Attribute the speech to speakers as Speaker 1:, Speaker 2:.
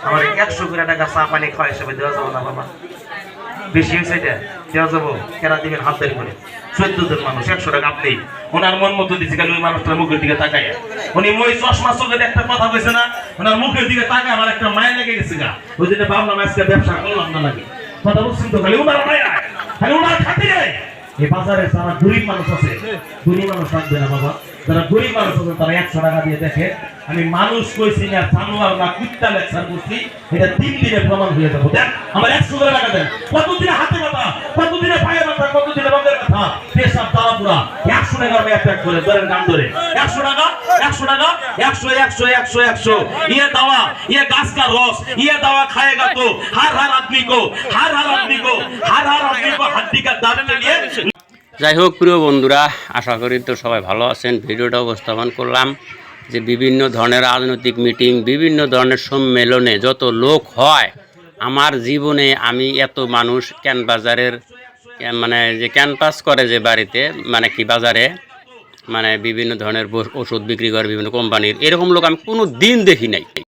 Speaker 1: আমার 100 করে টাকা চা পানি খাওয়া হিসেবে দেওয়া যাবো না বাবা? বেশি হয়েছে এটা, দেওয়া যাবো? কেনা দিবেন হাত ধরে করে? 14 জন মানুষ 100 টাকা আপনি ওনার মন মতো দিচ্ছে, খালি ওই মানুষটার মুখের দিকে তাকায়। উনি মই চশমা চোখে একটা কথা কইছে না, ওনার মুখের দিকে তাকায় আমার একটা মায়া লেগে গেছে গা। ওই জন্য ভাবলাম আজকে ব্যবসা করলাম না নাকি। কথা বলছেন তো, খালি ওনার মায়া, খালি ওনার খাতিরে। এই বাজারে যারা গরিব মানুষ আছে, গরিব মানুষ থাকবে না বাবা, যারা গরিব মানুষ আছে তারা 100 টাকা দিয়ে দেখে আমি মানুষ কইছি না জানোয়ার না কুত্তা লেকচার করছি, এটা 3 দিনে প্রমাণ হয়ে যাবো। দেখ আমার 100 টাকা দেন, কতদিনে হাতে ব্যথা, কতদিনে পায়ে ব্যথা, কতদিনে রঙের ব্যথা, পেশাব দাওয়া পুরা 100 টাকা আমি এক করে ধরেন গান ধরে 100 টাকা 100 টাকা 100 100 100 100 ये दवा ये घास का रस ये दवा खाएगा तो हर आदमी को हर आदमी को हर आदमी को हड्डी का दर्द के लिए।
Speaker 2: যাই হোক প্রিয় বন্ধুরা, আশা করি তো সবাই ভালো আছেন। ভিডিওটা উপস্থাপন করলাম যে বিভিন্ন ধরনের রাজনৈতিক মিটিং, বিভিন্ন ধরনের সম্মেলনে যত লোক হয়, আমার জীবনে আমি এত মানুষ বাজারের মানে যে ক্যানভাস করে যে বাড়িতে মানে কি বাজারে মানে বিভিন্ন ধরনের ওষুধ বিক্রি করে বিভিন্ন কোম্পানির, এরকম লোক আমি কোনো দিন দেখি নাই।